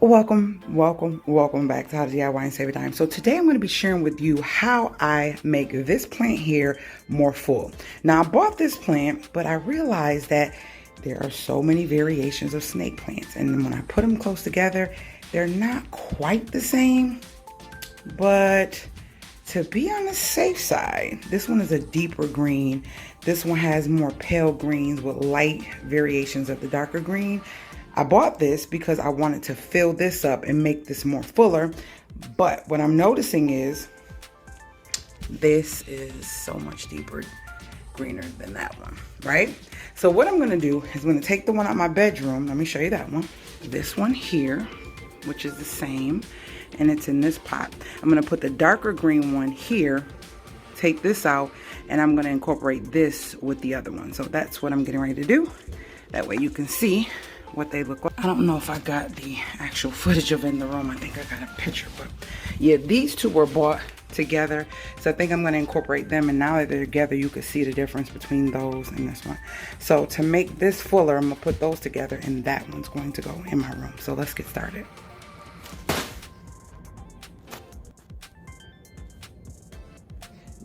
Welcome back to How to DIY and Save a Dime. So today I'm going to be sharing with you how I make this plant here more full. Now I bought this plant, but I realized that there are so many variations of snake plants, and when I put them close together, they're not quite the same. But to be on the safe side, this one is a deeper green. This one has more pale greens with light variations of the darker green. I bought this because I wanted to fill this up and make this more fuller. But what I'm noticing is this is so much deeper greener than that one, right? So what I'm gonna do is I'm gonna take the one out my bedroom. Let me show you that one. This one here, which is the same, and it's in this pot. I'm gonna put the darker green one here, take this out, and I'm gonna incorporate this with the other one. So that's what I'm getting ready to do. That way you can see what they look like. I don't know if I got the actual footage of it in the room. I think I got a picture, but yeah, these two were bought together. So I think I'm gonna incorporate them, and now that they're together, you can see the difference between those and this one. So to make this fuller, I'm gonna put those together, and that one's going to go in my room. So let's get started.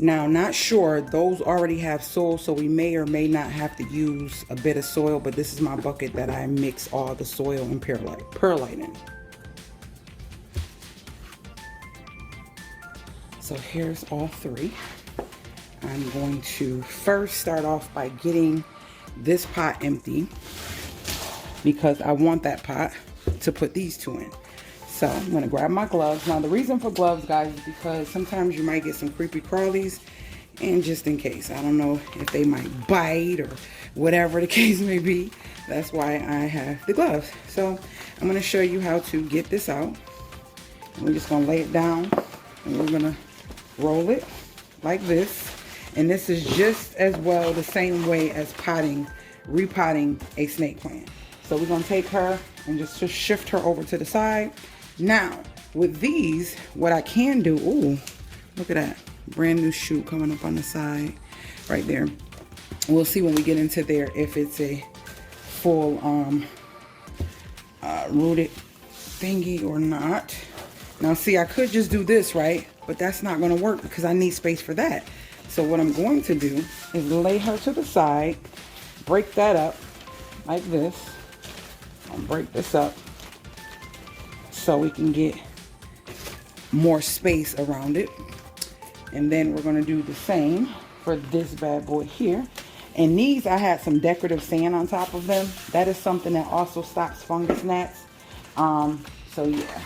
Now, not sure, those already have soil, so we may or may not have to use a bit of soil, but this is my bucket that I mix all the soil and perlite in. So here's all three. I'm going to first start off by getting this pot empty because I want that pot to put these two in. So I'm gonna grab my gloves. Now the reason for gloves, guys, is because sometimes you might get some creepy crawlies, and just in case, I don't know if they might bite or whatever the case may be. That's why I have the gloves. So I'm gonna show you how to get this out. We're just gonna lay it down, and we're gonna roll it like this. And this is just as well the same way as repotting a snake plant. So we're gonna take her and just shift her over to the side. Now, with these, what I can do, ooh, look at that, brand new shoot coming up on the side, right there. We'll see when we get into there if it's a full rooted thingy or not. Now see, I could just do this, right? But that's not gonna work because I need space for that. So what I'm going to do is lay her to the side, break that up like this. I'll break this up so we can get more space around it. And then we're gonna do the same for this bad boy here. And these, I had some decorative sand on top of them. That is something that also stops fungus gnats. So yeah.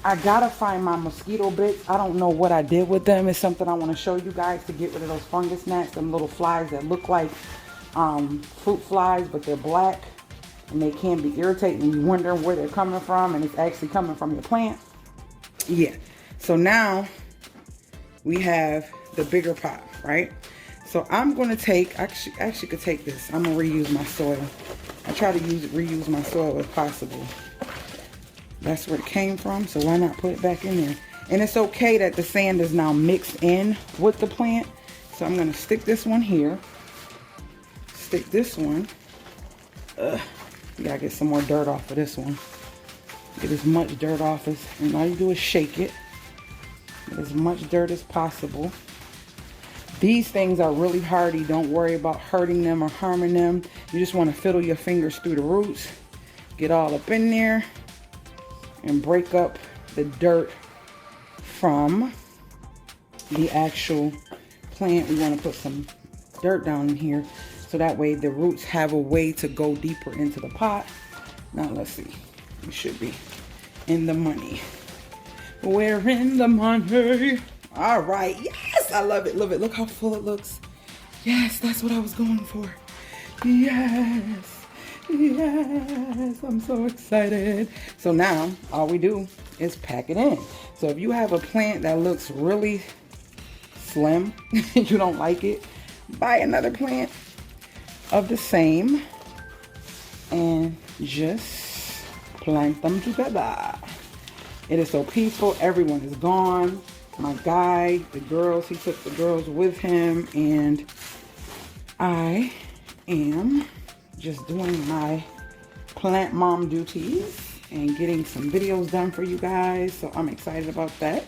I gotta find my mosquito bits. I don't know what I did with them. It's something I wanna show you guys to get rid of those fungus gnats, them little flies that look like fruit flies, but they're black. And they can be irritating, and you wonder where they're coming from, and it's actually coming from your plant. Yeah, so now we have the bigger pot, right? So I'm gonna take, I actually could take this. I'm gonna reuse my soil. I try to reuse my soil if possible. That's where it came from, so why not put it back in there? And it's okay that the sand is now mixed in with the plant. So I'm gonna stick this one here, stick this one. You gotta get some more dirt off of this one. Get as much dirt off as, and all you do is shake it. Get as much dirt as possible. These things are really hardy. Don't worry about hurting them or harming them. You just want to fiddle your fingers through the roots. Get all up in there and break up the dirt from the actual plant. We want to put some dirt down in here, so that way the roots have a way to go deeper into the pot. Now let's see, we should be in the money. We're in the money. All right, yes, I love it, look how full it looks. Yes, that's what I was going for. Yes, I'm so excited. So now all we do is pack it in. So if you have a plant that looks really slim, you don't like it, buy another plant of the same and just plant them together. It is so peaceful. Everyone is gone. My guy, the girls, he took the girls with him, and I am just doing my plant mom duties. and getting some videos done for you guys. So I'm excited about that.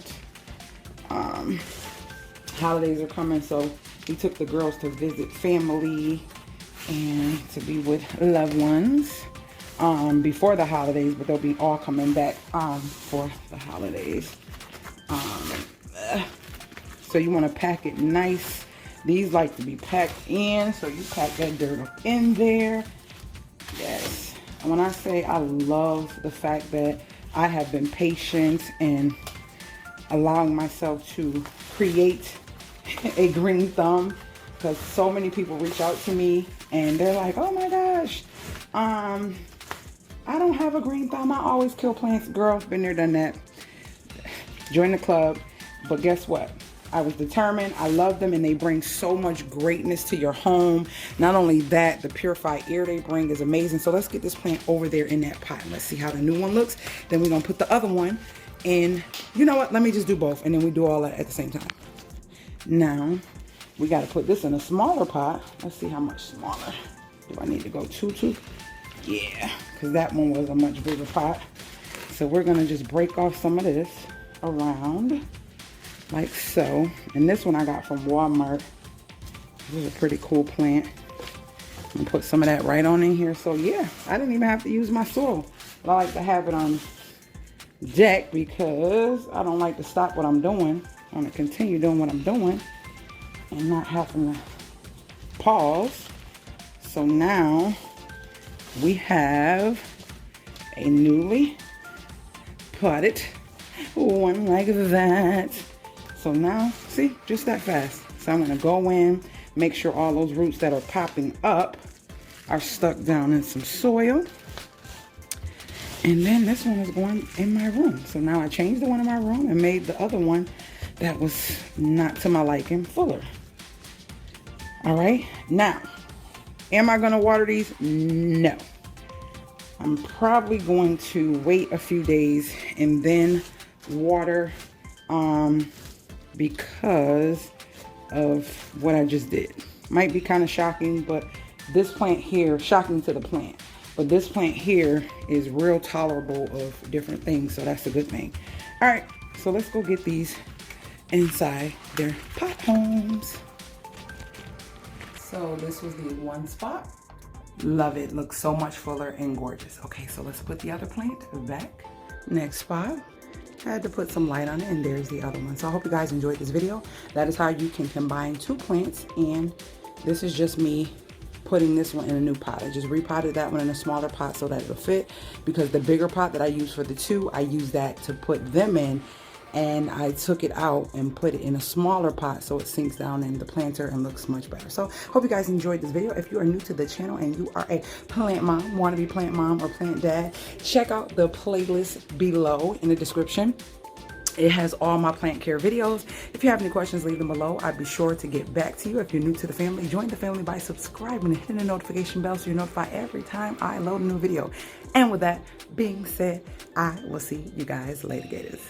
Holidays are coming, so we took the girls to visit family and to be with loved ones before the holidays, but they'll be all coming back for the holidays. So you want to pack it nice. These like to be packed in, so you pack that dirt up in there. Yes. And when I say I love the fact that I have been patient and allowing myself to create a green thumb, because so many people reach out to me and they're like, oh my gosh, I don't have a green thumb. I always kill plants. Girl, been there, done that. Join the club. But guess what? I was determined. I love them, and they bring so much greatness to your home. Not only that, the purified air they bring is amazing. So let's get this plant over there in that pot. Let's see how the new one looks. Then we're going to put the other one in. You know what? Let me just do both, and then we do all that at the same time. Now, we got to put this in a smaller pot. Let's see how much smaller. Do I need to go two? Yeah, because that one was a much bigger pot. So we're going to just break off some of this around. Like so. And this one I got from Walmart. This is a pretty cool plant. I'm gonna put some of that right on in here. So yeah, I didn't even have to use my soil. But I like to have it on deck because I don't like to stop what I'm doing. I want to continue doing what I'm doing and not having to pause. So now we have a newly potted one like that. So now, see, just that fast. So I'm going to go in, make sure all those roots that are popping up are stuck down in some soil. And then this one is going in my room. So now I changed the one in my room and made the other one that was not to my liking fuller. All right. Now, am I going to water these? No. I'm probably going to wait a few days and then water because of what I just did. Might be kind of shocking, but this plant here, shocking to the plant, but this plant here is real tolerable of different things, so that's a good thing. All right, so let's go get these inside their pot homes. So this was the one spot. Love it, looks so much fuller and gorgeous. Okay, so let's put the other plant back. Next spot. I had to put some light on it, and there's the other one. So I hope you guys enjoyed this video. That is how you can combine two plants, and this is just me putting this one in a new pot. I just repotted that one in a smaller pot so that it'll fit, because the bigger pot that I use for the two, I use that to put them in, and I took it out and put it in a smaller pot so it sinks down in the planter and looks much better. So hope you guys enjoyed this video. If you are new to the channel and you are a plant mom, want to be plant mom or plant dad, check out the playlist below in the description. It has all my plant care videos. If you have any questions, leave them below. I'd be sure to get back to you. If you're new to the family, join the family by subscribing and hitting the notification bell so you're notified every time I load a new video. And with that being said, I will see you guys later, Gators.